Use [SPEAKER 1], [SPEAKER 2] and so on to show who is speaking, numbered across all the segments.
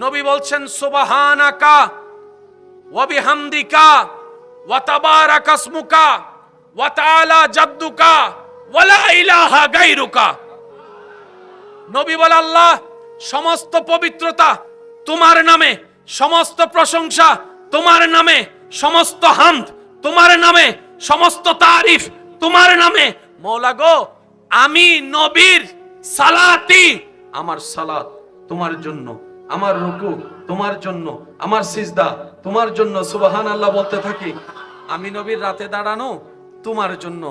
[SPEAKER 1] নবী বলছেন সুবহানাকা ওয়া বিহামদিকা ওয়া তাবারাকা ইসমুকা ওয়া তাআলা জাদ্দুকা ওয়া লা ইলাহা গায়রুকা। নবী বলে, আল্লাহ সমস্ত পবিত্রতা তোমার নামে, সমস্ত প্রশংসা তোমার নামে, সমস্ত হামদ তোমার নামে, সমস্ত তারিফ তোমার নামে। মওলা গো, আমি নবীর সালাতি, আমার সালাত তোমার জন্য, আমার রুকু তোমার জন্য, আমার সিজদা তোমার জন্য সুবহানাল্লাহ বলতে থাকি। আমি নবীর রাতে দাঁড়ানো তোমার জন্য।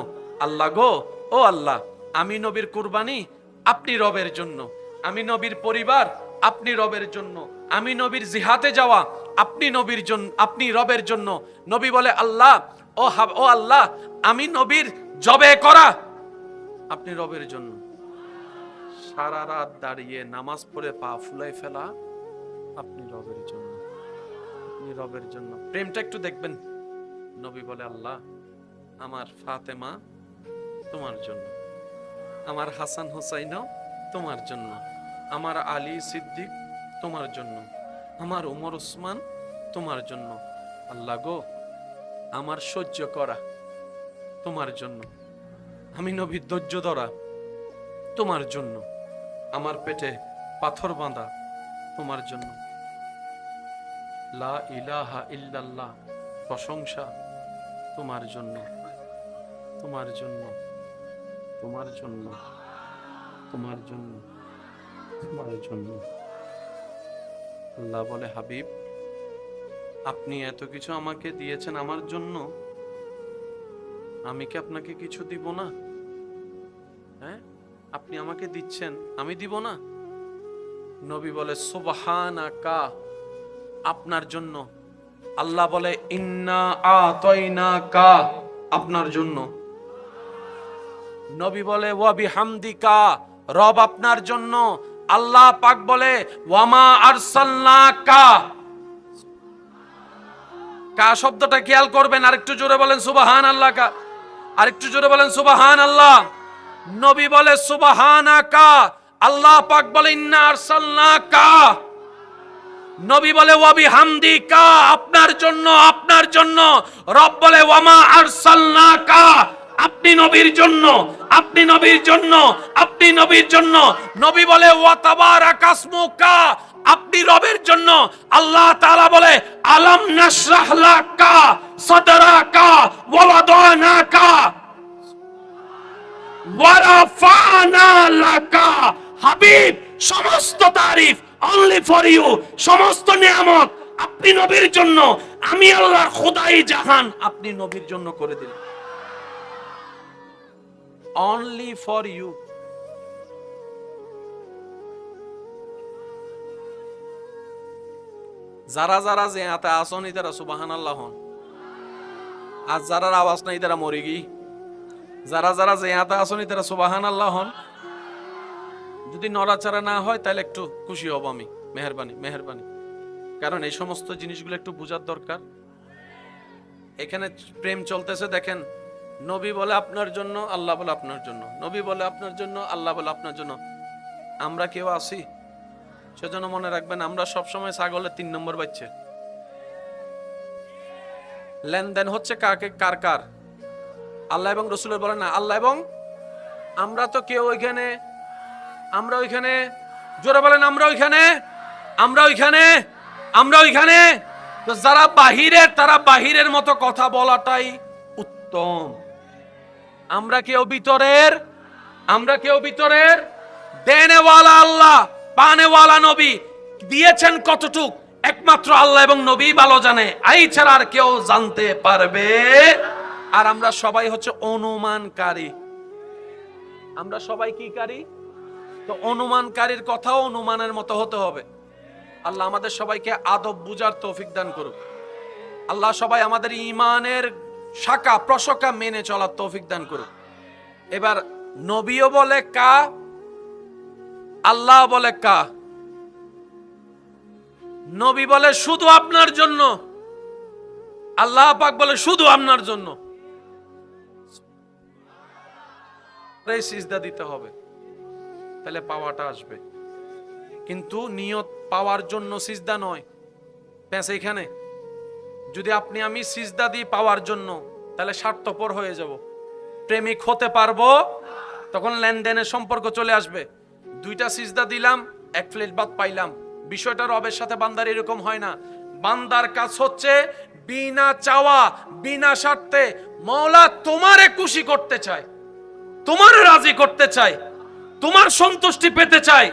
[SPEAKER 1] আল্লাহ গো, ও আল্লাহ, আমি নবীর কুরবানি আপনি রবের জন্য, আমি নবীর পরিবার আপনি রবের জন্য, আমি নবীর জিহাদে যাওয়া আপনি নবীর জন্য, আপনি রবের জন্য। নবী বলে, আল্লাহ ও আল্লাহ, আমি নবীর জবে করা আপনি রবের জন্য। সারা রাত দাঁড়িয়ে নামাজ পড়ে পা ফুলাই ফেলা আপনি রবের জন্য, আপনি রবের জন্য। প্রেমটা একটু দেখবেন। নবী বলে, আল্লাহ আমার ফাতেমা তোমার জন্য, আমার হাসান হুসাইনও তোমার জন্য, আমার আলী সিদ্দিক তোমার জন্য, আমার ওমর ওসমান তোমার জন্য। আল্লাহ গো, আমার সহ্য করা তোমার জন্য, আমি নবীর ধৈর্য ধরা তোমার জন্য, আমার পেটে পাথর বাঁধা তোমার জন্য। লা ইলাহা ইল্লাল্লাহ, প্রশংসা তোমার জন্য, তোমার জন্য, তোমার জন্য, তোমার জন্য, তোমার জন্য। আল্লাহ বলে, হাবিব আপনি এত কিছু আমাকে দিয়েছেন আমার জন্য, আমি কি আপনাকে কিছু দিব না? হ্যাঁ, আপনি আমাকে দিচ্ছেন, আমি দিব না? নবী বলে, সুবহানাকা, আপনার জন্য। আল্লাহ বলে, ইন্না আতাইনাকা, আপনার জন্য। নবী বলে, ওয়া বিহামদিকা, রব আপনার জন্য। আল্লাহ পাক বলে, ওয়ামা আরসালনাকা। কা শব্দটা খেয়াল করবেন, আরেকটু জোরে বলেন সুবহানাল্লাহ। কা আরেকটু জোরে বলেন সুবহানাল্লাহ। নবী বলে সুবহানাকা, আল্লাহ পাক বলে ইন্না আরসালনাকা। নবী বলে ওয়া বিহামদিকা, আপনার জন্য, আপনার জন্য। রব বলে ওয়ামা আরসালনাকা, আপনি নবীর জন্য, আপনি নবীর জন্য, আপনি নবীর জন্য। নবী বলে ওয়া তাবারাকা ইসমুকা, আপনি রবের জন্য। আল্লাহ তাআলা বলে, আলাম নাশরাহ লাকা সাদরাকা ওয়া ওয়াদানাকা ওয়া রাফা'না লাকা। হাবিব, সমস্ত তারিফ অনলি ফর ইউ, সমস্ত নিয়ামত আপনি নবীর জন্য। আমি আল্লাহ খোদাই জাহান আপনি নবীর জন্য করে দিলাম, অনলি ফর ইউ। যারা যারা যে হাতে আসন ইতারা সুবহানাল্লাহ হন, আর যারা আওয়াজ নাই তারা মরে গি। যারা যারা যে হাতে আসন ইতারা সুবহানাল্লাহ হন। যদি নড়াচড়া না হয় তাহলে একটু খুশি হব আমি। মেহেরবানি, মেহেরবানি। কারণ এই সমস্ত জিনিসগুলো একটু বোঝার দরকার। এখানে প্রেম চলতেছে, দেখেন। নবী বলে আপনার জন্য, আল্লাহ বলে আপনার জন্য, নবী বলে আপনার জন্য, আল্লাহ বলে আপনার জন্য। আমরা কেউ আছি? সেজন্য মনে রাখবেন, আমরা সবসময় ছাগলের 3 নম্বর বাচ্চা। লেনদেন হচ্ছে কাকে, কার কার? আল্লাহ এবং রসুলের বলে না, আল্লাহ এবং আমরা। তো কেউ ওইখানে, আমরা ওইখানে, জোরে বলেন আমরা ওইখানে, আমরা ওইখানে, আমরা ওইখানে। তো যারা বাহিরের, তারা বাহিরের মতো কথা বলাটাই উত্তম। আমরা কেউ ভিতরের, আমরা কেউ ভিতরের। দেনেওয়ালা আল্লাহ, পানেওয়ালা নবী। দিয়েছেন কতটুক একমাত্র আল্লাহ এবং নবী ভালো জানে, এই ছাড়া আর কেউ জানতে পারবে। আর আমরা সবাই হচ্ছে অনুমানকারী। আমরা সবাই কি কারী? তো অনুমানকারীর কথাও অনুমানের মতো হতে হবে। আল্লাহ আমাদের সবাইকে আদব বুঝার তৌফিক দান করুক। আল্লাহ সবাই আমাদের ঈমানের শাখা প্রশাখা মেনে চলার তৌফিক দান করুক। এবার নবীও বলে কা, আল্লাহ বলে কা। নবী বলে শুধু আপনার জন্য, আল্লাহ পাক বলে শুধু আপনার জন্য। সিজদা দিতে হবে, তাহলে পাওয়াটা আসবে। কিন্তু নিয়ত পাওয়ার জন্য সিজদা নয়, প্যাঁচ এখানে। যদি আপনি আমি সিজদা দিই পাওয়ার জন্য, তাহলে স্বার্থপর হয়ে যাব, প্রেমিক হতে পারবো, তখন লেনদেনের সম্পর্ক চলে আসবে। দুইটা সিজদা দিলাম, এক প্লেট ভাত পাইলাম। বিষয়টা রবের সাথে বান্দার এরকম হয় না। বান্দার কাজ হচ্ছে বিনা চাওয়া, বিনা স্বার্থে মওলা তোমারে খুশি করতে চায়, তোমারে রাজি করতে চায়, তোমার সন্তুষ্টি পেতে চায়,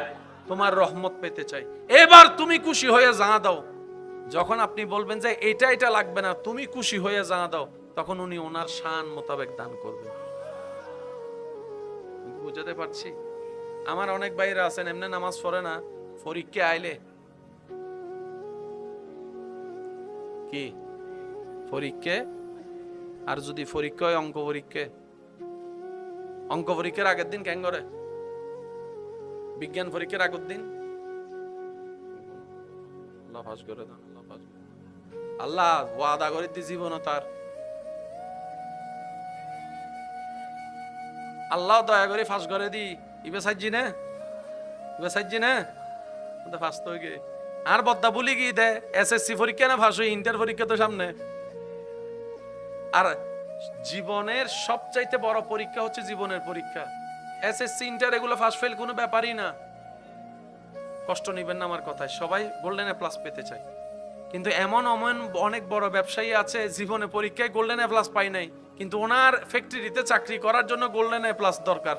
[SPEAKER 1] তোমার রহমত পেতে চাই। এবার তুমি খুশি হয়ে জানা দাও। যখন আপনি বলবেন যে এটা এটা লাগবে না, তুমি খুশি হয়ে জানা দাও, তখন উনি ওনার শান মোতাবেক দান করবেন। বুঝাতে পারছি? আমার অনেক ভাইরা আছেন এমনি নামাজ পড়ে না, পরীক্ষা আইলে কি পরীক্ষা, আর যদি পরীক্ষা হয় অঙ্ক পরীক্ষা, অঙ্ক পরীক্ষার আগের দিন কেন করে, বিজ্ঞান পরীক্ষার আগের দিন আল্লাহ ওয়াদা করে দি জীবন তার, আল্লাহ দয়া করে ফাঁস করে দি ইবে সাইজি না, ইবে সাইজি না ফাঁস তো গে আর বদ্দা বলি কি দে এসএসসি পরীক্ষা না ফাঁস হই, ইন্টার পরীক্ষা তো সামনে। আর জীবনের সবচাইতে বড় পরীক্ষা হচ্ছে জীবনের পরীক্ষা। এসএসসি ইন্টার এগুলো ফাঁস ফেল কোনো ব্যাপারই না, কষ্ট নিবেন না আমার কথায়। সবাই গোল্ডেন এ প্লাস পেতে চায়, কিন্তু এমন অনেক বড় ব্যবসায়ী আছে জীবনে পরীক্ষায় গোল্ডেন এ প্লাস পাই নাই, কিন্তু ওনার ফ্যাক্টরিতে চাকরি করার জন্য গোল্ডেন এ প্লাস দরকার।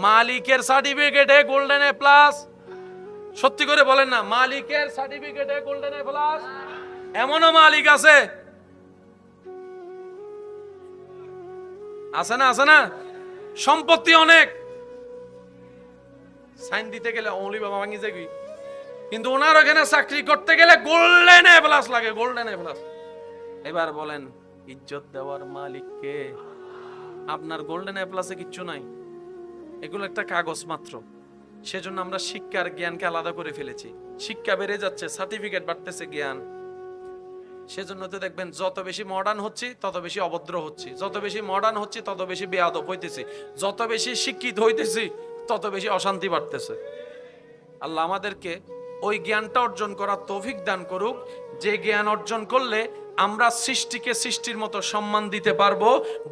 [SPEAKER 1] মালিকের সার্টিফিকেটে গোল্ডেন এ প্লাস, সত্যি করে বলেন না, মালিকের সার্টিফিকেটে গোল্ডেন এ প্লাস। এমনও মালিক আছে, আছে না, আছে না, সম্পত্তি অনেক, সাইন দিতে গেলে অলি বাবা ভাঙি যাবি, কিন্তু ওনার ওখানে চাকরি করতে গেলে গোল্ডেন এ প্লাস লাগে, গোল্ডেন এ প্লাস। এবার বলেন ইজ্জত দেওয়ার মালিক কে? আপনার গোল্ডেন এ প্লাসে কিচ্ছু নাই, এগুলো একটা কাগজ মাত্র। সেজন্য আমরা শিক্ষার জ্ঞানকে আলাদা করে ফেলেছি। শিক্ষা বেড়ে যাচ্ছে, সার্টিফিকেট বাড়তেছে, জ্ঞান। সেজন্য তো দেখবেন যত বেশি মডার্ন হচ্ছে তত বেশি অভদ্র হচ্ছে, যত বেশি মডার্ন হচ্ছে তত বেশি বেয়াদব হইতেছে, যত বেশি শিক্ষিত হইতেছি তত বেশি অশান্তি বাড়তেছে। আল্লাহ আমাদেরকে ওই জ্ঞানটা অর্জন করার তৌফিক দান করুক, যে জ্ঞান অর্জন করলে আমরা সৃষ্টিকে সৃষ্টির মতো সম্মান দিতে পারবো,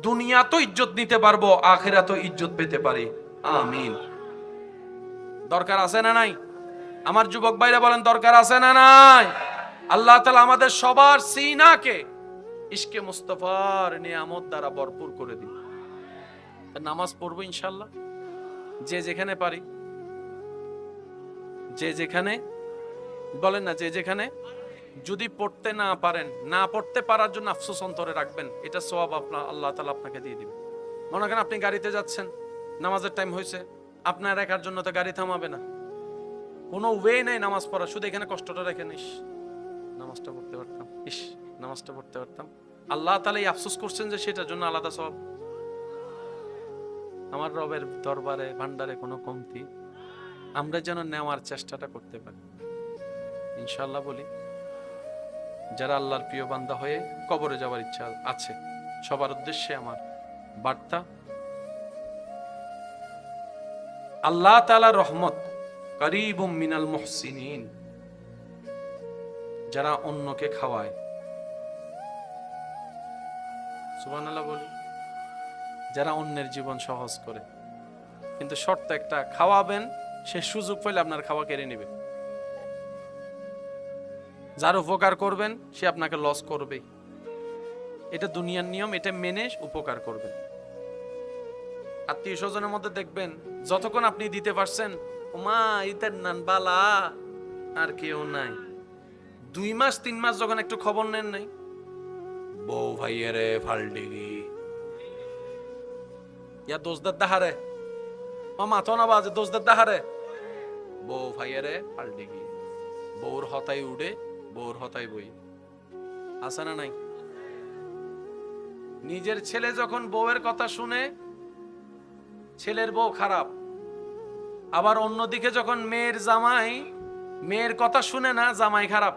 [SPEAKER 1] দুনিয়া তো ইজ্জত নিতে পারবো, আখিরাতেও ইজ্জত পেতে পারি। আমিন। দরকার আছে না নাই? আমার যুবক ভাইরা বলেন দরকার আছে না নাই? আল্লাহ তাআলা আমাদের সবার সিনাকে ইশকে মুস্তাফার নিয়ামত দ্বারা ভরপুর করে দিন। নামাজ পড়বো ইনশাআল্লাহ, যে যেখানে পারি, যে যেখানে, বলেন না, যে যেখানে। যদি পড়তে না পারেন, না পড়তে পারার জন্য আফসোস অন্তরে রাখবেন, এটা সওয়াব আপনার আল্লাহ তাআলা আপনাকে দিয়ে দিবেন। মনে করেন আপনি গাড়িতে যাচ্ছেন, নামাজের টাইম হয়েছে, আপনার একার জন্য তো গাড়ি থামাবে না, কোনো ওয়ে নাই নামাজ পড়া, শুধু এখানে কষ্টটা রেখে নিস, নামাজটা পড়তে পারতাম, ইস নামাজটা পড়তে পারতাম। আল্লাহ তাআলা এই আফসোস করছেন যে সেটার জন্য আলাদা সওয়াব। আমার রবের দরবারে ভান্ডারে কোনো কমতি আমরা যেন নেওয়ার চেষ্টাটা করতে পারি ইনশাআল্লাহ। বলি যারা আল্লাহর প্রিয় বান্দা হয়ে কবরে যাওয়ার ইচ্ছা আছে, সবার উদ্দেশ্যে আমার বার্তা, আল্লাহ তাআলার রহমত করিবুম মিনাল মুহসিনিন, যারা অন্যকে খাওয়ায়, সুবহানাল্লাহ বলি, যারা অন্যের জীবন সহজ করে। কিন্তু শর্ত একটা, খাওয়াবেন, সে সুযোগ পেলে আপনার খাওয়া কেড়ে নেবে। যার উপকার করবেন সে আপনাকে লস করবে, এটা দুনিয়ার নিয়ম, এটা মেনে উপকার করবেন। আত্মীয় স্বজনের মধ্যে দেখবেন যতক্ষণ আপনি দিতে পারছেন, ওমা ইতার নান বালা, আর কেউ নাই। 2 মাস 3 মাস যখন একটু খবর নেন নাই, বউ ভাইয়েরে ফালডিগি ইয়া দোষদার দাহারে, মামা তো না বাজে দোষদার দাহারে, বউ ভাইয়েরে ফালডিগি, বউর হতাই উড়ে, বউর হতাই বই, আছে না নাই? নিজের ছেলে যখন বউয়ের কথা শুনে, ছেলের বউ খারাপ, আবার অন্যদিকে যখন মেয়ের জামাই মেয়ের কথা শুনে না, জামাই খারাপ।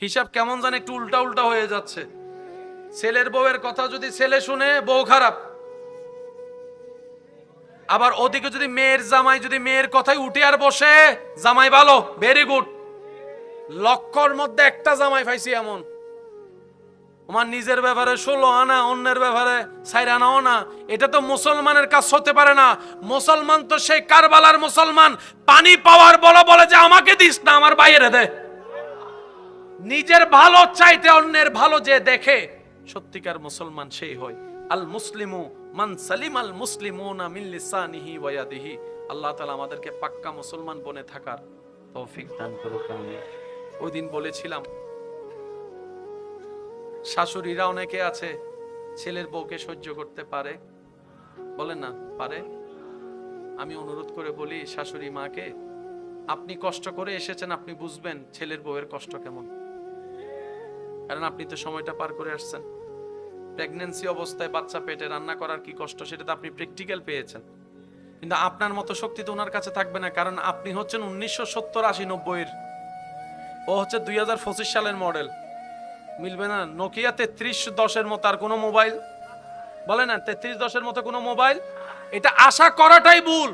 [SPEAKER 1] হিসাব কেমন জানে একটু উল্টা উল্টা হয়ে যাচ্ছে। ছেলের বউয়ের কথা যদি ছেলে শুনে, বউ খারাপ। আবার ওদিকে যদি মেয়ের জামাই যদি মেয়ের কথাই উঠে আর বসে, জামাই ভালো, ভেরি গুড, লক্ষর মধ্যে একটা জামাই পাইছি এমন, আমার নিজের ব্যাপারে 16 আনা, অন্যের ব্যাপারে 4 আনাও না। এটা তো মুসলমানের কাজ হতে পারে না। মুসলমান তো সেই কারবালার মুসলমান, পানি পাওয়ার বলে যে আমাকে দিস না, আমার বাইরে দে। নিজের ভালো চাইতে অন্যের ভালো যে দেখে, সত্যিকার মুসলমান সেই হয়। আল মুসলিমু মান সালিমাল মুসলিমুনা মিন লিসানিহি ওয়া ইয়াদিহি। আল্লাহ তাআলা আমাদেরকে পাক্কা মুসলমান বনে থাকার তৌফিক দান করুক। আমিন। ওই দিন বলেছিলাম, শাশুড়িরা অনেকে আছে ছেলের বউকে সহ্য করতে পারে, বলেন না পারে। আমি অনুরোধ করে বলি শাশুড়ি মাকে, আপনি কষ্ট করে এসেছেন, আপনি বুঝবেন ছেলের বউয়ের কষ্ট কেমন, কারণ আপনি তো সময়টা পার করে আসছেন। প্রেগন্যান্সি অবস্থায় বাচ্চা পেটে রান্না করার কি কষ্ট, সেটা তো আপনি প্র্যাকটিক্যাল পেয়েছেন। কিন্তু আপনার মতো শক্তি তো ওনার কাছে থাকবে না, কারণ আপনি হচ্ছেন 1970, 80, 90-এর, ও হচ্ছে 2025 সালের মডেল। মিলবে না। নোকিয়া 3310-এর মতো আর কোনো মোবাইল, বলে না 3310-এর মতো কোনো মোবাইল। এটা আশা করাটাই ভুল,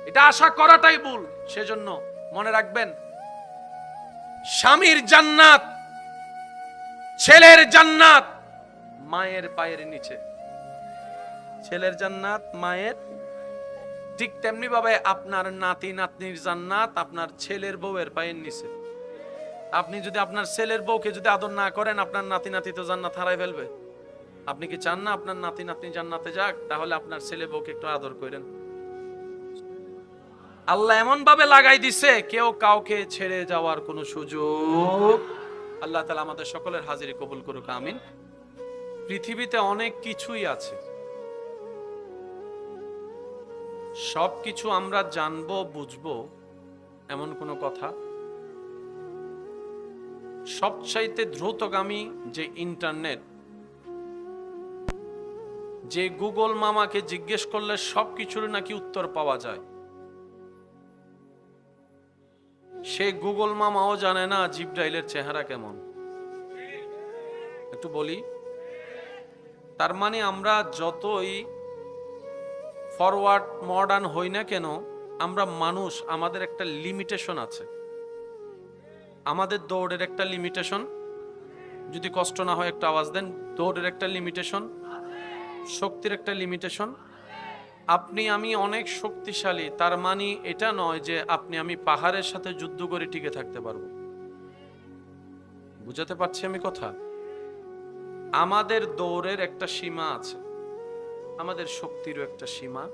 [SPEAKER 1] এটা আশা করাটাই ভুল। সেজন্য মনে রাখবেন, স্বামীর জান্নাত, ছেলের জান্নাত মায়ের পায়ের নিচে। ছেলের জান্নাত মায়ের, ঠিক তেমনি ভাবে আপনার নাতি নাতনির জান্নাত আপনার ছেলের বউয়ের পায়ের নিচে। আপনি যদি আপনার ছেলের বউকে যদি আদর না করেন, আপনার নাতি নাতি তো জান্নাত হারাই ফেলবে। আপনি কি চান না আপনার নাতি নাতনি জান্নাতে যাক? তাহলে আপনার ছেলে বউকে একটু আদর করেন। আল্লাহ এমন ভাবে লাগাই দিছে, কেউ কাউকে ছেড়ে যাওয়ার কোনো সুযোগ। আল্লাহ তাআলা আমাদের সকলের হাজিরি কবুল করুক। আমিন। পৃথিবীতে অনেক কিছুই আছে, সবকিছু আমরা জানবো বুঝবো এমন কোনো কথা। সবচাইতে দ্রুতগামী যে ইন্টারনেট, যে গুগল মামাকে জিজ্ঞেস করলে সবকিছুর নাকি উত্তর পাওয়া যায়, সে গুগল মামাও জানে না জিব্রাইলের চেহারা কেমন। একটু বলি, তার মানে আমরা যতই ফরওয়ার্ড মডার্ন হই না কেন, আমরা মানুষ, আমাদের একটা লিমিটেশন আছে। আমাদের দৌড়ের একটা লিমিটেশন, যদি কষ্ট না হয় একটা আওয়াজ দেন। দৌড়ের একটা লিমিটেশন, শক্তির একটা লিমিটেশন। আপনি আমি অনেক শক্তিশালী, তার মানে এটা নয় যে আপনি আমি পাহাড়ের সাথে যুদ্ধ করে টিকে থাকতে পারবো। বুঝাতে পারছি আমি কথা? আমাদের দৌড়ের একটা সীমা আছে, আমাদের শক্তিরও একটা সীমা,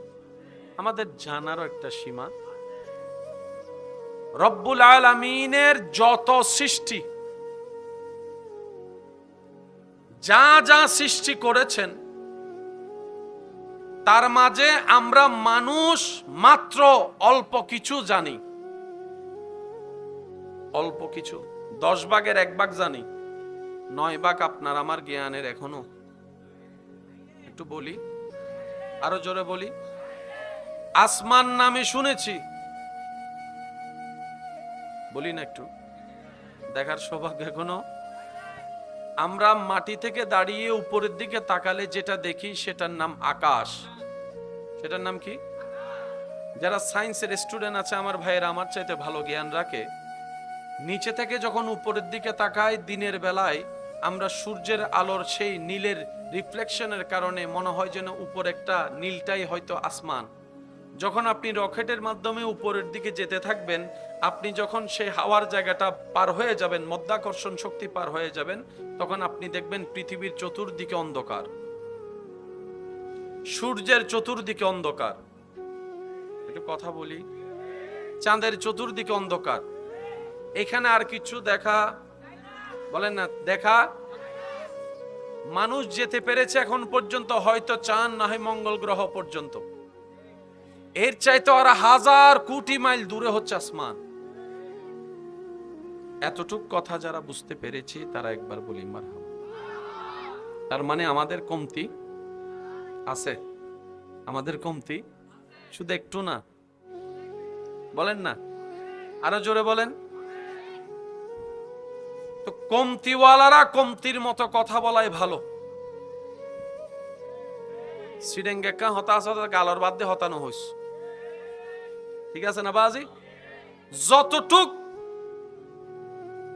[SPEAKER 1] আমাদের জানারও একটা সীমা। রব্বুল আলামিনের যত সৃষ্টি, যা যা সৃষ্টি করেছেন, তার মাঝে আমরা মানুষ মাত্র অল্প কিছু জানি। অল্প কিছু, 10 ভাগের 1 ভাগ জানি, 9 ভাগ আপনার আমার জ্ঞানের এখনো। একটু বলি, আরো জোরে বলি, আসমান নামে শুনেছি, বলি না একটু, দেখার সৌভাগ্য এখনো। আমরা মাটি থেকে দাঁড়িয়ে উপরের দিকে তাকালে যেটা দেখি সেটার নাম আকাশ। সেটার নাম কি? যারা সায়েন্সের স্টুডেন্ট আছে আমার ভাইয়েরা, আমার চাইতে ভালো জ্ঞান রাখে, নিচে থেকে যখন উপরের দিকে তাকায় দিনের বেলায়, আমরা সূর্যের আলোর সেই নীলের রিফ্লেকশনের কারণে মনে হয় যেন উপর একটা নীলটাই হয়তো আসমান। যখন আপনি রকেটের মাধ্যমে উপরের দিকে যেতে থাকবেন, আপনি যখন সেই হাওয়ার জায়গাটা পার হয়ে যাবেন, মধ্যাকর্ষণ শক্তি পার হয়ে যাবেন, তখন আপনি দেখবেন পৃথিবীর চতুর্দিকে অন্ধকার, সূর্যের চতুর্দিকে অন্ধকার। একটু কথা বলি, চাঁদের চতুর্দিকে অন্ধকার। এখানে আর কিছু দেখা, বলেন না দেখা, মানুষ যেতে পেরেছে এখন পর্যন্ত হয়তো চাঁদ না হয় মঙ্গল গ্রহ পর্যন্ত। এর চাইতে আর 1000 কোটি মাইল দূরে হচ্ছে আসমান। এতটুক কথা যারা বুঝতে পেরেছি তারা একবার বলি মারহাবা। তার মানে আমাদের কমতি আছে, আমাদের কমতি শুধু একটু না, বলেন না, আরো জোরে বলেন। তো কমতিওয়ালারা কমতির মতো কথা বলাই ভালো। সিডেঙ্গেকা হতাশ গালর বাদ দিয়ে হতানো হইস, ঠিক আছে না বাজি?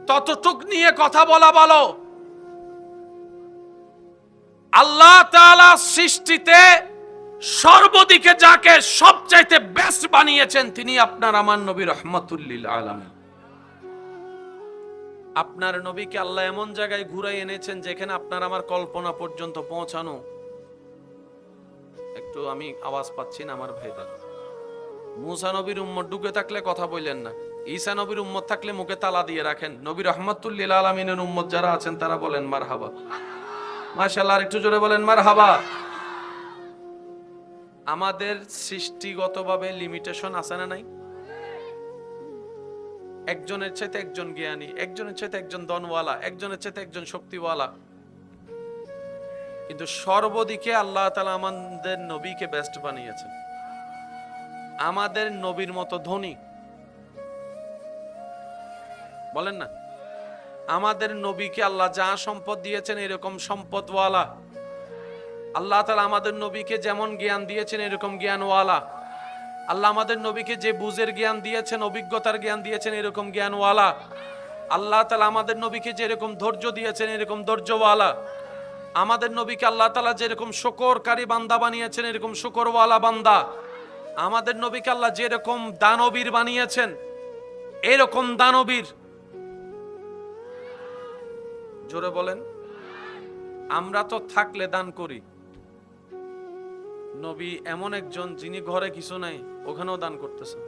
[SPEAKER 1] ততটুক নিয়ে কথা বলা ভালো। আল্লাহ তাআলা সৃষ্টিতে সর্বদিকে যাকে সবচাইতে বেস্ট বানিয়েছেন তিনি আপনার আমার নবী রাহমাতুল লিল আলামিন। আপনার নবীকে আল্লাহ এমন জায়গায় ঘুরাই এনেছেন যেখানে আপনার আমার কল্পনা পর্যন্ত পৌঁছানো। একটু আমি আওয়াজ পাচ্ছি না আমার ভাইদের। মুসা নবীর উম্মত ঢুকে থাকলে কথা বললেন না, ঈসা নবীর উম্মত থাকলে মুখে তালা দিয়ে রাখেন। নবী রাহমাতুল লিল আলামিনের উম্মত যারা আছেন তারা বলেন মারহাবা, মাশাআল্লাহ। আর একটু জোরে বলেন মারহাবা। আমাদের সৃষ্টিগতভাবে লিমিটেশন আছে না নাই? একজনের চাইতে একজন জ্ঞানী, একজনের চাইতে একজন ধনওয়ালা, একজনের চাইতে একজন শক্তিওয়ালা, কিন্তু সর্বদিকে আল্লাহ তাআলা আমাদের নবীকে বেস্ট বানিয়েছেন। আমাদের নবীর মতো ধনী বলেন না, আমাদের নবীকে আল্লাহ যা সম্পদ দিয়েছেন এরকম সম্পদওয়ালা। আল্লাহ তাআলা আমাদের নবীকে যেমন জ্ঞান দিয়েছেন এরকম জ্ঞানওয়ালা। আল্লাহ আমাদের নবীকে যে বুঝের জ্ঞান দিয়েছেন, অভিজ্ঞতার জ্ঞান দিয়েছেন এরকম জ্ঞানওয়ালা। আল্লাহ তাআলা আমাদের নবীকে যেরকম ধৈর্য দিয়েছেন এরকম ধৈর্যওয়ালা। আমাদের নবীকে আল্লাহ তাআলা যেরকম শুকরকারী বান্দা বানিয়েছেন এরকম শুকরওয়ালা বান্দা। আমাদের নবীকে আল্লাহ যেরকম দানবীর বানিয়েছেন এরকম দানবীর। জোরে বলেন। আমরা তো থাকলে দান করি, নবী এমন একজন যিনি ঘরে কিছু নাই ওখানেও দান করতেছেন।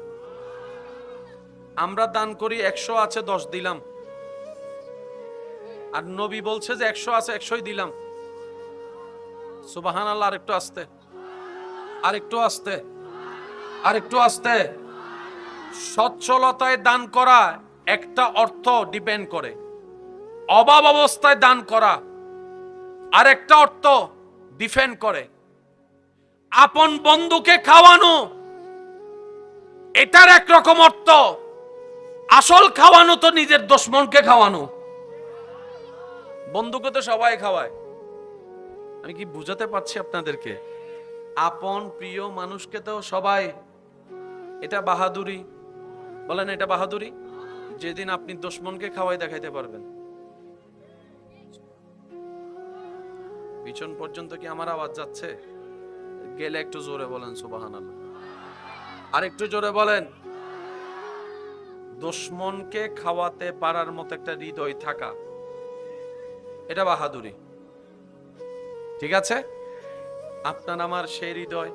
[SPEAKER 1] আমরা দান করি 100 আছে 10 দিলাম, আর নবী বলছে যে 100 আছে 100ই দিলাম। সুবহানাল্লাহ। আর একটু আস্তে, আর একটু আস্তে, আর একটু আস্তে। সচ্ছলতায় দান করা একটা অর্থ ডিপেন্ড করে, অভাব অবস্থায় দান করা আর একটা অর্থ ডিপেন্ড করে। আপন বন্ধুকে খাওয়ানো এটার একরকম অর্থ, আসল খাওয়ানো তো নিজের দুশমনকে খাওয়ানো। বন্ধুকে তো সবাই খাওয়ায়। আমি কি বুঝাতে পারছি আপনাদেরকে? আপন প্রিয় মানুষকে তো সবাই, এটা বাহাদুরি বলেন, এটা বাহাদুরি। যেদিন আপনি দুশমনকে খাওয়াই দেখাইতে পারবেন। পিছন পর্যন্ত কি আমার আওয়াজ যাচ্ছে? গেলে একটু জোরে বলেন সুবহানাল্লাহ। আর একটু জোরে বলেন। দুশমনকে খাওয়াতে পারার মতো একটা হৃদয় থাকা, এটা বাহাদুরি। ঠিক আছে? আপনার আমার সেই হৃদয়,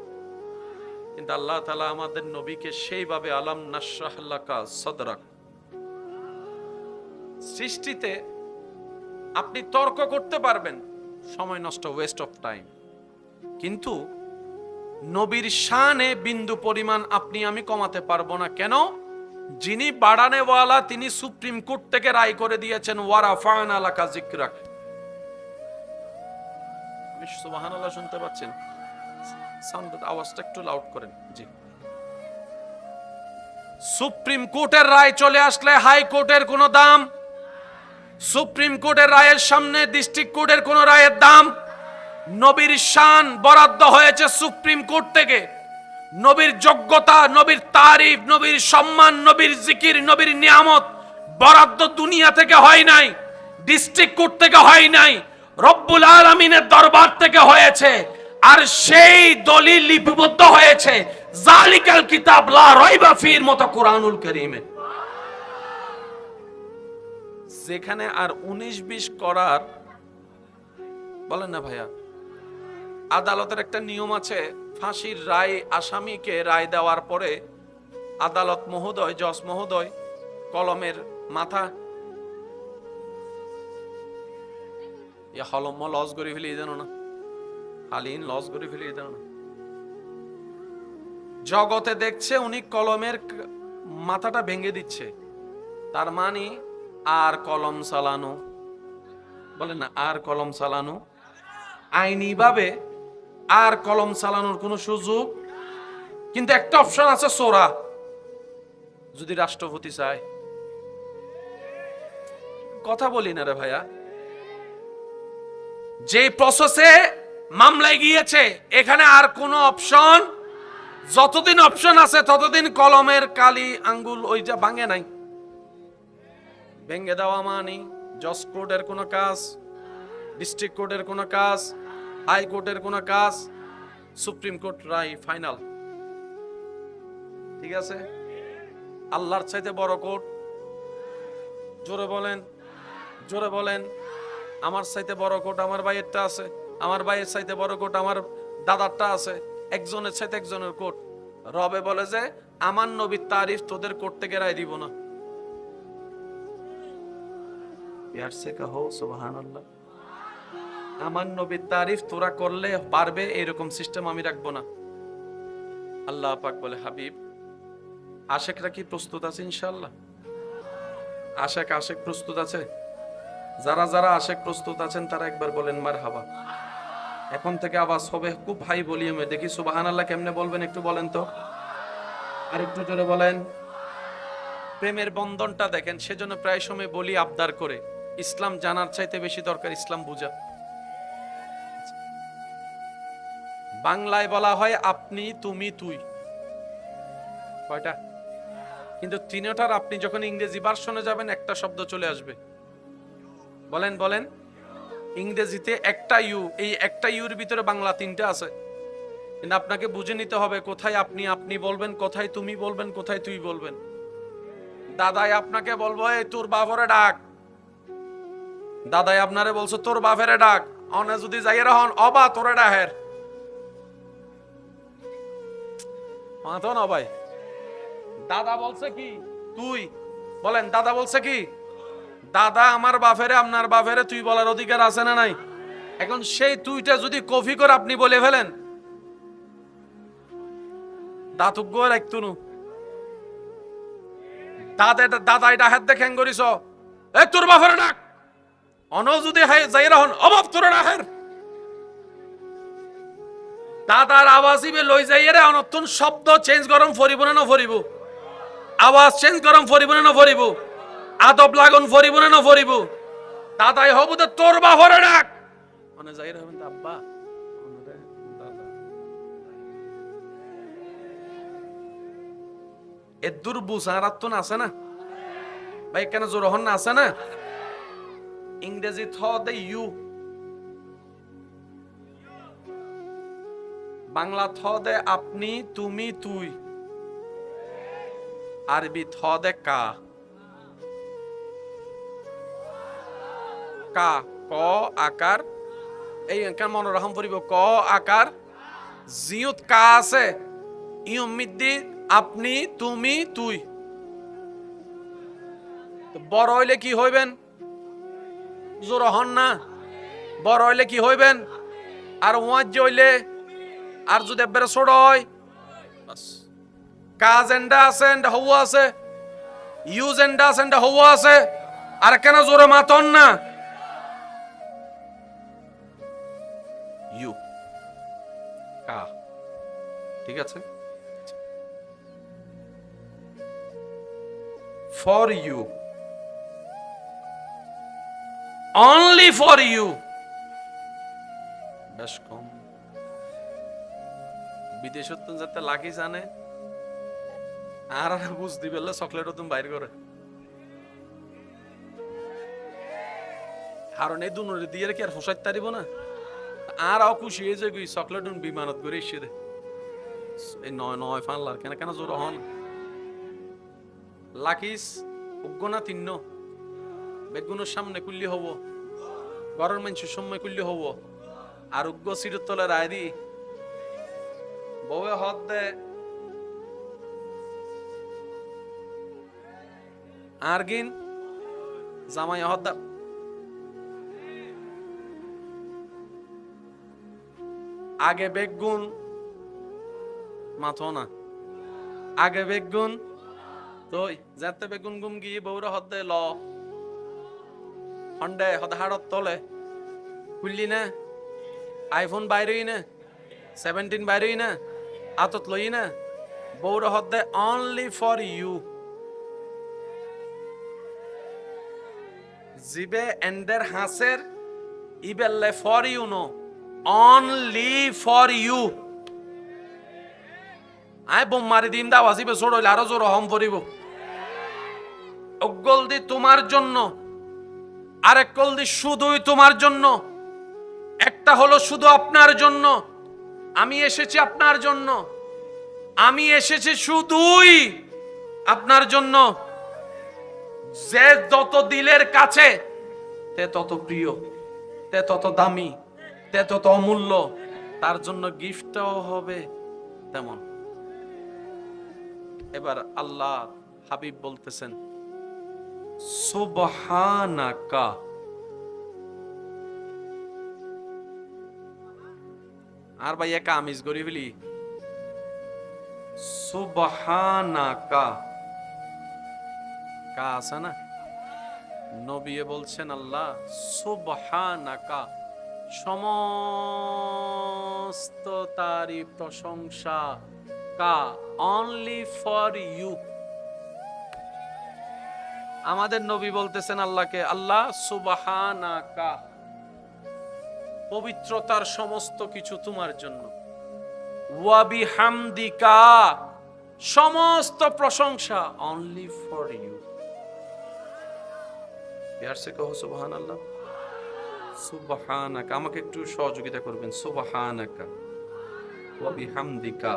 [SPEAKER 1] কিন্তু আল্লাহ তাআলা আমাদের নবীকে সেইভাবে আলাম নাশরাহ লাকা সাদরাক। সৃষ্টিতে আপনি তর্ক করতে পারবেন, সময় নষ্ট, ওয়েস্ট অফ টাইম, কিন্তু নবীর শানে বিন্দু পরিমাণ আপনি আমি কমাতে পারবো না। কেন? যিনি বাড়ানেওয়ালা তিনি সুপ্রিম কোর্ট থেকে রায় করে দিয়েছেন ওয়ারাফা'না লাকা যিকরাক। সুবহানাল্লাহ শুনতে পাচ্ছেন? সাউন্ড আওয়াজটা একটু লাউড করেন। জি। সুপ্রিম কোর্টের রায় চলে আসলে হাই কোর্টের কোনো দাম, সুপ্রিম কোর্টের রায়ের সামনে ডিস্ট্রিক্ট কোর্টের কোনো রায়ের দাম। নবীর শান বরাদ্দ হয়েছে সুপ্রিম কোর্ট থেকে। নবীর যোগ্যতা, নবীর তারিফ, নবীর সম্মান, নবীর জিকির, নবীর নিয়ামত বরাদ্দ দুনিয়া থেকে হয় নাই, ডিস্ট্রিক্ট কোর্ট থেকে হয় নাই, রব্বুল আলামিনের দরবার থেকে হয়েছে। আর সেই দলিল লিপিবদ্ধ হয়েছে জালিকাল কিতাব লা রাইবা ফির মতো কুরআনুল কারীমে, যেখানে আর 19-20 করার বলেন না ভাইয়া। আদালতের একটা নিয়ম আছে, ফাঁসির রায় আসামিকে রায় দেওয়ার পরে আদালত মহোদয়, জজ মহোদয় কলমের মাথা হলম লস করে ফেলি জানো না, হালিন লস করে ফেলি জানো না। জগতে দেখছে উনি কলমের মাথাটা ভেঙে দিচ্ছে, তার মানে আর কলম চালানো, বলেন না, আর কলম চালানো আইনি ভাবে আর কলম চালানোর কোনো সুযোগ। কিন্তু একটা অপশন আছে, সোরা। যদি রাষ্ট্রপতি চায়, কথা বলি না রে ভাইয়া, যে প্রসেসে মামলায় গিয়েছে, এখানে আর কোনো অপশন, যতদিন অপশন আছে ততদিন কলমের কালি আঙ্গুল ওইটা ভাঙে নাই। ভেঙে দেওয়া মানি জজ কোর্টের কোনো কাজ, ডিস্ট্রিক্ট কোর্টের কোনো কাজ, হাই কোর্টের কোনো কাজ, সুপ্রিম কোর্ট রায় ফাইনাল। ঠিক আছে? আল্লাহর চাইতে বড় কোর্ট? জোরে বলেন, জোরে বলেন। আমার চাইতে বড় কোর্ট আমার ভাইয়েরটা আছে, আমার ভাইয়ের চাইতে বড় কোর্ট আমার দাদারটা আছে, একজনের চাইতে একজনের কোর্ট। রবে বলে যে আমার নবীর তারিফ তোদের কোর্ট থেকে রায় দিব না। यार से कहो সুবহানাল্লাহ। আমার নবীর তারিফ তোরা করলে পারবে এরকম সিস্টেম আমি রাখবো না। আল্লাহ পাক বলে, হাবিব আশেকরা কি প্রস্তুত আছে? ইনশাআল্লাহ আশেক প্রস্তুত আছে? যারা যারা আশেক প্রস্তুত আছেন তারা একবার বলেন মারহাবা। এখন থেকে আওয়াজ হবে খুব হাই ভলিউমে, দেখি সুবহানাল্লাহ কেমনে বলবেন একটু বলেন তো, আর একটু জোরে বলেন। প্রেমের বন্ধনটা দেখেন, সেজন্য প্রায় সময় বলি আবদার করে, ইসলাম জানার চাইতে বেশি দরকার ইসলাম বুঝা। বাংলায় বলা হয় আপনি, তুমি, তুই, কয়টা? কিন্তু তিনটার আপনি যখন ইংরেজি ভার্সনে যাবেন একটা শব্দ চলে আসবে। বলেন বলেন। ইংরেজিতে একটা ইউ, এই একটা ইউর ভিতরে বাংলা তিনটা আছে। কিন্তু আপনাকে বুঝে নিতে হবে কোথায় আপনি আপনি বলবেন, কোথায় তুমি বলবেন, কোথায় তুই বলবেন। দাদাই আপনাকে বলবো এই তোর বাপরে ডাক, দাদাই আপনারে বলছো তোর বাপেরে ডাক, অনে যদি যাই রহন অবা তোরে ডাহের মাথো না ভাই। দাদা বলছে কি তুই, বলেন দাদা বলছে কি? দাদা আমার বাপেরে আপনার বাপেরে তুই বলার অধিকার আছে না নাই? এখন সেই তুইটা যদি কফি করে আপনি বলে ফেলেন, দাতুক গোর একটুনু দাদা এটা হাত দেখেন করিস এ তোর বাপেরে ডাক, অন যদি যাই রহন অভাব তোর ডাহের। দাদার আওয়াজিবে লই যাইরে অনতুন শব্দ চেঞ্জ গরম ফরিব না ফরিব, আওয়াজ চেঞ্জ গরম ফরিব না ফরিব, আদব লাগন ফরিব না ফরিব। দাদাই হবু তো তোর বাপরে ডাক, মানে যাইরে হবেন আব্বা এদুর বুঝারাতুন আছে না ভাই, কেন জোর হন না আছে না? ইংরেজি থ দে ইউ, বাংলা থ দে আপনি, তুমি, তুই, আরবি থ দে কা। কা ক আকার, এই কেন মনে রাখম পড়িব, ক আকার জিউত কা আছে, ইউমিদ্দি আপনি, তুমি, তুই। বড় হইলে কি হইবেন? জোর হন না। বড় হইলে কি হইবেন? আর ওয়াজ হইলে, আর যদি একবারে ছোট হয় কাজ এন্ডা আছে, এন্ডা হওয়া আছে, ইউজ এন্ডা আছে, এন্ডা হওয়া আছে। আর কেন জোরে মাতন না? ইউ কা, ঠিক আছে? For you, only for you. বেশ কম বিদেশত যাতে লাগি জানে আর বুঝ দিবে চকলেট তুমি বাইর করে, কারণ এই দুনুরে দিয়ে কি আর ফসাইতে পারিব না। আর খুশি হয়ে যে চকলেট বিমানত করে এসে দে এই নয় নয় ফানলার কেন কেন জোর হন লাকিস উগ্গনা তিন্ন বেগুনের সামনে কুল্লি হব, ঘরের মানুষের সময় কুল্লি হব, আর উগ্গ সিটের তলে রায় দি বউয়ে হদ দে আর গিন জামাই হদ দা আগে বেগুন মাথো না, আগে বেগুন তো যাতে বেগুন গুম গিয়ে বউরা হদ দে ল হন্ডে হদ হাড়ত তলে খুললি না, আইফোন বাইরেই না, 17 বাইরেই না, আতত লই না, বউরা হদ দে অনলি ফর ইউ। জিবে এন্ডার হাসের ইবেল্লে for you no only for you. আয় বোম মারি দিম দা ওয়াজিবে ছোট হইলে আরো জোর হম পড়িব। অগল দি তোমার জন্য, আরেক কল দি শুধুই তোমার জন্য, একটা হলো শুধু আপনার জন্য। আমি এসেছি আপনার জন্য, আমি এসেছি শুধুই আপনার জন্য। যে যত দিলের কাছে তে তত প্রিয়, তে তত দামি, তে তত অমূল্য, তার জন্য গিফটটাও হবে তেমন। এবার আল্লাহ হাবিব বলতেছেন সুবহানাকা, আর ভাই একা আমিজ করি ফেলি। সুবহানাকা কা আছে না, নবী বলছেন আল্লাহ সুবহানাকা, সমস্ত তারিফ প্রশংসা কা, অনলি ফর ইউ। আমাদের নবী বলতেছেন আল্লাহকে, আল্লাহ সুবহানাকা, পবিত্রতার সমস্ত কিছু তোমার জন্য। ওয়া বিহামদিকা, সমস্ত প্রশংসা অনলি ফর ইউ। ইয়ার সে কহো সুবহানাল্লাহ। সুবহানাকা, আমাকে একটু সহযোগিতা করবেন। সুবহানাকা ওয়া বিহামদিকা,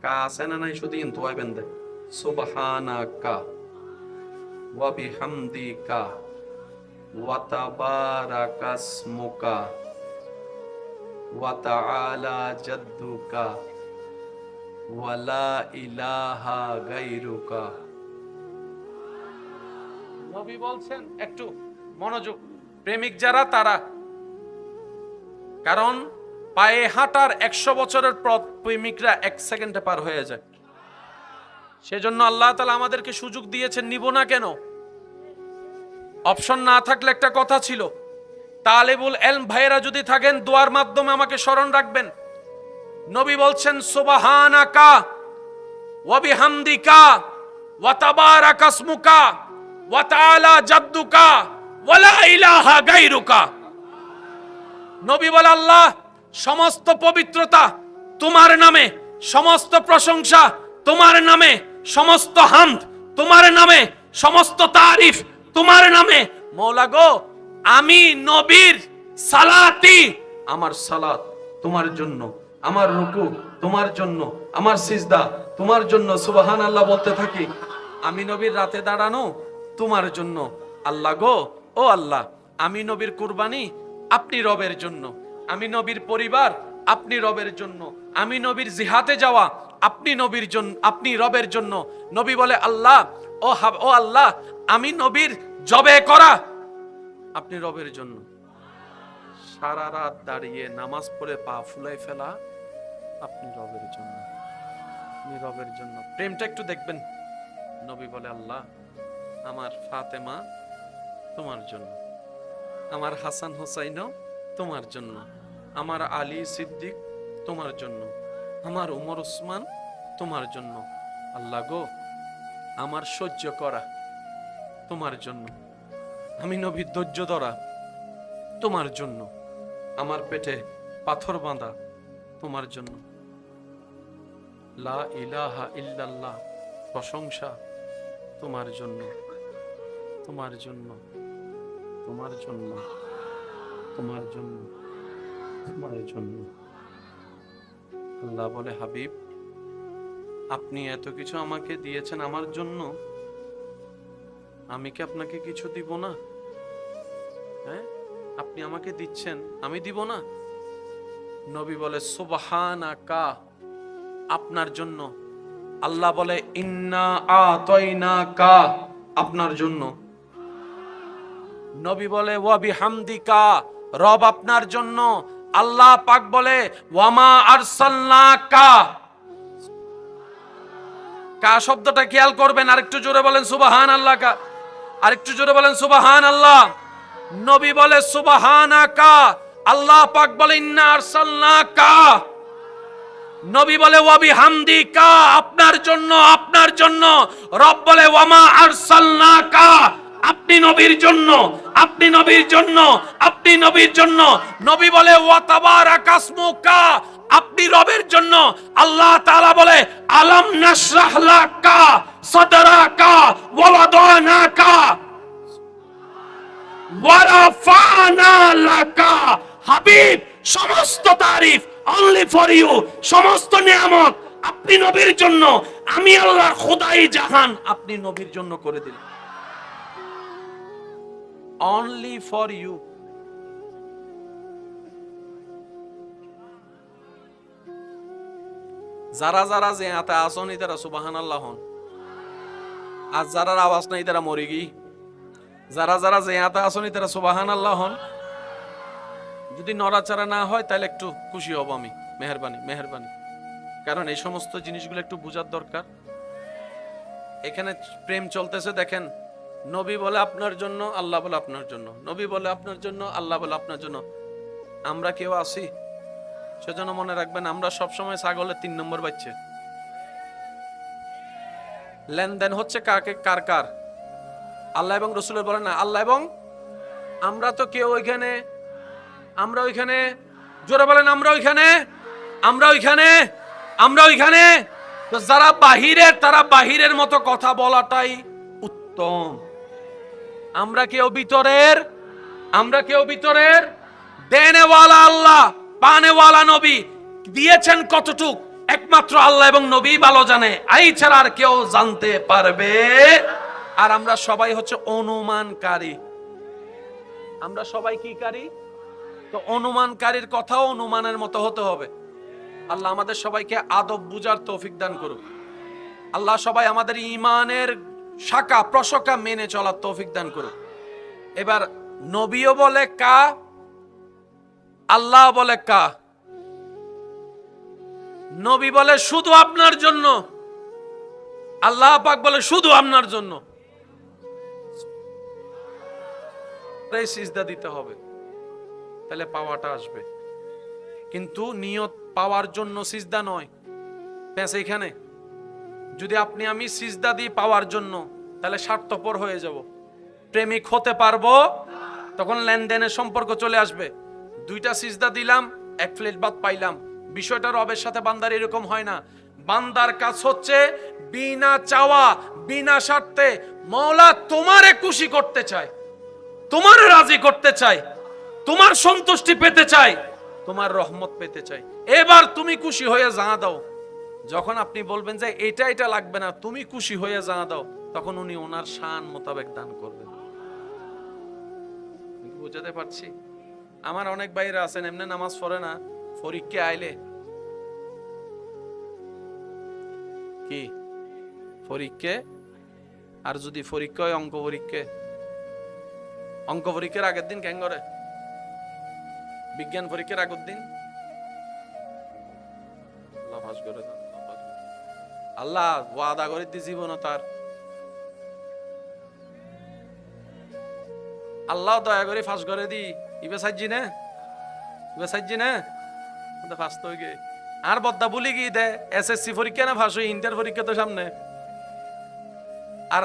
[SPEAKER 1] কা আছে না নাই শুধু ইন্তু আইবেন দে। সুবহানাকা ওয়া বিহামদিকা ওয়া তাবারাকাসমুকা ওয়া তাআলা জাদ্দুকা ওয়া লা ইলাহা গায়রুকা। নবী বলছেন, একটু মনোযোগ, প্রেমিক যারা তারা, কারণ পায়ে হাঁটার 100 বছরের পর প্রেমিকরা 1 সেকেন্ডে পার হয়ে যায়। সেজন্য আল্লাহ তাআলা আমাদেরকে সুযোগ দিয়েছেন, নিব না কেন? অপশন না থাকলে একটা কথা ছিল, তালেবুল ইলম ভাইরা যদি থাকেন দোয়ার মাধ্যমে আমাকে স্মরণ রাখবেন। নবী বলছেন সুবহানাকা ওয়া বিহামদিকা ওয়া তাবারাকাসমুকা ওয়া তাআলা জাদ্দুকা ওয়া লা ইলাহা গায়রুকা। নবী বলে, আল্লাহ সমস্ত পবিত্রতা তোমার নামে, সমস্ত প্রশংসা তোমার নামে, সমস্ত হামদ তোমার নামে, সমস্ত তারিফ তোমার নামে। মওলা গো, আমি নবীর সালাতি, আমার সালাত তোমার জন্য, আমার রুকু তোমার জন্য, আমার সিজদা তোমার জন্য সুবহানাল্লাহ বলতে থাকি। আমি নবীর রাতে দাঁড়ানো তোমার জন্য। আল্লাহ গো, ও আল্লাহ, আমি নবীর কুরবানি আপনি রবের জন্য, আমি নবীর পরিবার আপনি রবের জন্য, আমি নবীর জিহাদে যাওয়া আপনি নবীর জন্য, আপনি রবের জন্য। নবী বলে, আল্লাহ ও আল্লাহ, আমি নবীর জবে করা আপনি রবের জন্য। সারা রাত দাঁড়িয়ে নামাজ পড়ে পা ফুলাই ফেলা আপনি রবের জন্য, আপনি রবের জন্য। প্রেমটা একটু দেখবেন। নবী বলে, আল্লাহ আমার ফাতেমা তোমার জন্য, আমার হাসান হোসাইনও তোমার জন্য, আমার আলী সিদ্দিক তোমার জন্য, আমার উমর উসমান তোমার জন্য। আল্লাহ গো, আমার সহ্য করা তোমার জন্য, আমি নবীর ধৈর্য ধরা তোমার জন্য, আমার পেটে পাথর বাঁধা তোমার জন্য। লা ইলাহা ইল্লাল্লাহ, প্রশংসা তোমার জন্য, তোমার জন্য, তোমার জন্য, তোমার জন্য, তোমার জন্য। আল্লাহ বলে, হাবিব আপনি এত কিছু আমাকে দিয়েছেন আমার জন্য, আমি কি আপনাকে কিছু দিব না? হ্যাঁ, আপনি আমাকে দিচ্ছেন, আমি দিব না? নবী বলে সুবহানাকা, আপনার জন্য। আল্লাহ বলে ইন্না আতাইনাকা, আপনার জন্য। নবী বলে ওয়া বিহামদিকা, রব আপনার জন্য। আল্লাহ পাক বলে ওয়ামা আরসালনাকা। কা শব্দটা খেয়াল করবেন, আরেকটু জোরে বলেন সুবহানাল্লাহ। কা আরেকটু জোরে বলেন সুবহানাল্লাহ। নবী বলে সুবহানাকা, আল্লাহ পাক বলে ইন্না আরসালনাকা। নবী বলে ওয়া বিহামদিকা, আপনার জন্য, আপনার জন্য। রব বলে ওয়ামা আরসালনাকা, আপনি নবীর জন্য, আপনি নবীর জন্য, আপনি নবীর জন্য। নবী বলে ওয়া তাবারাকা ইসমুকা, আপনি রবের জন্য। আল্লাহ তাআলা বলে আলাম নাশরাহ লাকা সাদরাকা ওয়া ওয়াদানাকা ওয়া রাফানা লাকা। হাবিব, সমস্ত তারিফ অনলি ফর ইউ, সমস্ত নিয়ামত আপনি নবীর জন্য। আমি আল্লাহ খোদাই জাহান আপনি নবীর জন্য করে দিলাম, অনলি ফর ইউ। যারা যারা যে আতা আসনি তারা সুবহানাল্লাহ হন, আর যারা আওয়াজ নাই তারা মরে গি। যারা যারা যে আতা আসনি তারা সুবহানাল্লাহ হন। যদি নড়াচড়া না হয় তাহলে একটু খুশি হব আমি। মেহেরবানি, মেহেরবানি। কারণ এই সমস্ত জিনিসগুলো একটু বোঝার দরকার। এখানে প্রেম চলতেছে, দেখেন নবী বলে আপনার জন্য, আল্লাহ বলে আপনার জন্য, নবী বলে আপনার জন্য, আল্লাহ বলে আপনার জন্য। আমরা কেউ আছি? সেজন্য মনে রাখবেন, আমরা সবসময় ছাগলের 3 নম্বর বাচ্চা। লেনদেন হচ্ছে কাকে, কার কার? আল্লাহ এবং রসুলের বলেন না, আল্লাহ এবং আমরা তো কেউ ওইখানে, আমরা ওইখানে, জোরে বলেন আমরা ওইখানে, আমরা ওইখানে, আমরা ওইখানে। তো যারা বাহিরের তারা বাহিরের মতো কথা বলাটাই উত্তম। আমরা কেউ ভিতরের, আমরা কেউ ভিতরের। দেনেওয়ালা আল্লাহ, পানেওয়ালা নবী। দিয়েছেন কতটুক একমাত্র আল্লাহ এবং নবী ভালো জানে, এই ছাড়া আর কেউ জানতে পারবে। আর আমরা সবাই হচ্ছে অনুমানকারী। আমরা সবাই কি কারি? তো অনুমানকারীর কথাও অনুমানের মতো হতে হবে। আল্লাহ আমাদের সবাইকে আদব বুঝার তৌফিক দান করুক। আল্লাহ সবাই আমাদের ঈমানের শাখা প্রশাখা মেনে চলার তৌফিক দান করুক। এবার নবীও বলে কা, আল্লাহ বলে কা। নবী বলে শুধু আপনার জন্য, আল্লাহ পাক বলে শুধু আপনার জন্য। সিজদা দিতে হবে, তাহলে পাওয়াটা আসবে। কিন্তু নিয়ত পাওয়ার জন্য সিজদা নয়। পেঁচে এখানে যদি আপনি আমি সিজদা দিই পাওয়ার জন্য, তাহলে স্বার্থপর হয়ে যাব, প্রেমিক হতে পারবো। তখন লেনদেনের সম্পর্ক চলে আসবে। 2টা সিজদা দিলাম, 1 প্লেট ভাত পাইলাম। বিষয়টা রবের সাথে বান্দার এরকম হয় না। বান্দার কাজ হচ্ছে বিনা চাওয়া বিনা স্বার্থে, মওলা তোমারে খুশি করতে চায়, তোমারে রাজি করতে চায়, তোমার সন্তুষ্টি পেতে চায়, তোমার রহমত পেতে চাই। এবার তুমি খুশি হয়ে জানা দাও। যখন আপনি বলবেন যে এটা এটা লাগবে না, তুমি খুশি হয়ে জানা দাও, তখন উনি ওনার শান মোতাবেক দান করবেন। বুঝাতে পারছি? আমার অনেক ভাইরা আছেন এমনি নামাজ পড়ে না, পরীক্ষা আইলে কি পরীক্ষা, আর যদি পরীক্ষা হয় অঙ্ক পরীক্ষা, অঙ্ক পরীক্ষার আগের দিন কেন করে, বিজ্ঞান পরীক্ষার আগের দিন আল্লাহ ওয়াদা করে দি জীবন তার, আল্লাহ দয়া করে ফাঁস করে দি ইবে সাইজি না, ইবে সাইজি না ফাঁস তো গে। আর বদ্দা বলি কি দে এসএসসি পরীক্ষা না ফাঁস, ইন্টার পরীক্ষা তো সামনে। আর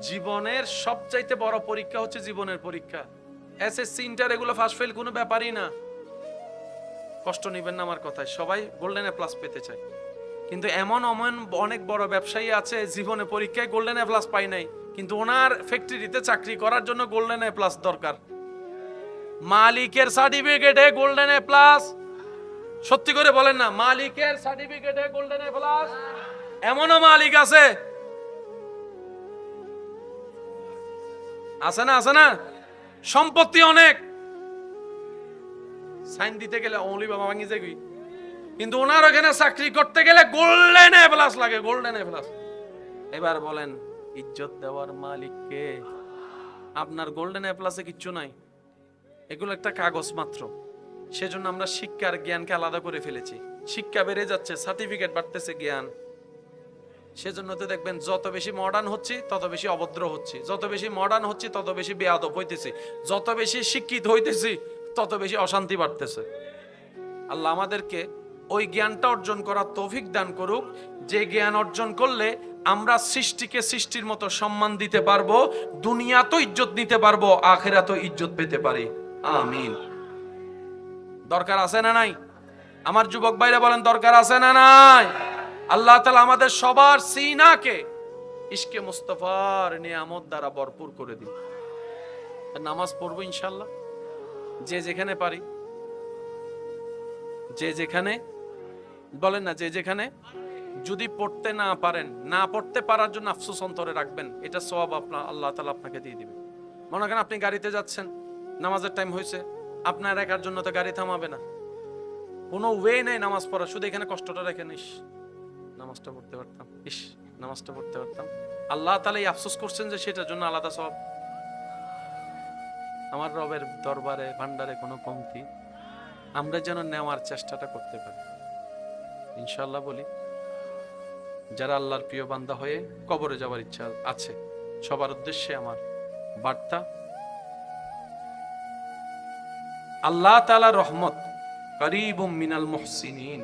[SPEAKER 1] জীবনের সবচাইতে বড় পরীক্ষা হচ্ছে জীবনের পরীক্ষা। এসএসসি ইন্টার এগুলো ফাঁস ফেল কোনো ব্যাপারই না। কষ্ট নিবেন না আমার কথায়, সবাই গোল্ডেন এ প্লাস পেতে চায়। কিন্তু এমন অনেক বড় ব্যবসায়ী আছে জীবনে পরীক্ষায় গোল্ডেন এ প্লাস পাই নাই, কিন্তু ওনার ফ্যাক্টরিতে চাকরি করার জন্য গোল্ডেন এ প্লাস দরকার। মালিকের সার্টিফিকেটে গোল্ডেন এ প্লাস, সত্যি করে বলেন না, মালিকের সার্টিফিকেটে গোল্ডেন এ প্লাস। এমনও মালিক আছে, আছে না, আছে না, সম্পত্তি অনেক, সাইন দিতে গেলে অলি বাবা ভাঙি যাবি, কিন্তু ওনার ওখানে চাকরি করতে গেলে গোল্ডেন এ প্লাস লাগে, গোল্ডেন এ প্লাস। এবার বলেন ইজ্জত দেওয়ার মালিক কে? আপনার গোল্ডেন এ প্লাসে কিচ্ছু নাই, এগুলো একটা কাগজ মাত্র। সেজন্য আমরা শিক্ষার জ্ঞানকে আলাদা করে ফেলেছি। শিক্ষা বেড়ে যাচ্ছে, সার্টিফিকেট বাড়তেছে, জ্ঞান। সেজন্য তো দেখবেন যত বেশি মডার্ন হচ্ছে তত বেশি অভদ্র হচ্ছে, যত বেশি মডার্ন হচ্ছে তত বেশি বেয়াদব হইতেছি, যত বেশি শিক্ষিত হইতেছি তত বেশি অশান্তি বাড়তেছে। আল্লাহ আমাদেরকে ওই জ্ঞানটা অর্জন করার তৌফিক দান করুক, যে জ্ঞান অর্জন করলে আমরা সৃষ্টিকে সৃষ্টির মতো সম্মান দিতে পারবো, দুনিয়া তো ইজ্জত নিতে পারবো, আখিরাত তো ইজ্জত পেতে পারি। আমিন। দরকার আছে না নাই? আমার যুবক ভাইরা বলেন, দরকার আছে না নাই? আল্লাহ তাআলা আমাদের সবার সিনাকে ইশকে মুস্তাফার নিয়ামত দ্বারা ভরপুর করে দিন। নামাজ পড়বো ইনশাআল্লাহ, যে যেখানে পারি, যে যেখানে, বলেন না, যে যেখানে। যদি পড়তে না পারেন, না পড়তে পারার জন্য আফসোস অন্তরে রাখবেন, এটা সওয়াব আপনার আল্লাহ তাআলা আপনাকে দিয়ে দিবেন। মনে করেন আপনি গাড়িতে যাচ্ছেন, নামাজের টাইম হয়েছে, আপনার একার জন্য তো গাড়ি থামাবে না, কোনো ওয়ে নেই নামাজ পড়া, শুধু এখানে কষ্টটা রেখে নিস, নামাজটা পড়তে পারতাম, ইস নামাজটা পড়তে পারতাম। আল্লাহ তাআলা এই আফসোস করছেন যে সেটার জন্য আলাদা সওয়াব। আমার রবের দরবারে ভান্ডারে কোনো কমতি আমরা যেন নেওয়ার চেষ্টাটা করতে পারি ইনশাআল্লাহ। বলি, যারা আল্লাহর প্রিয় বান্দা হয়ে কবরে যাওয়ার ইচ্ছা আছে, সবার উদ্দেশ্যে আমার বার্তা, আল্লাহ তাআলার রহমত করিবুম মিনাল মুহসিনিন।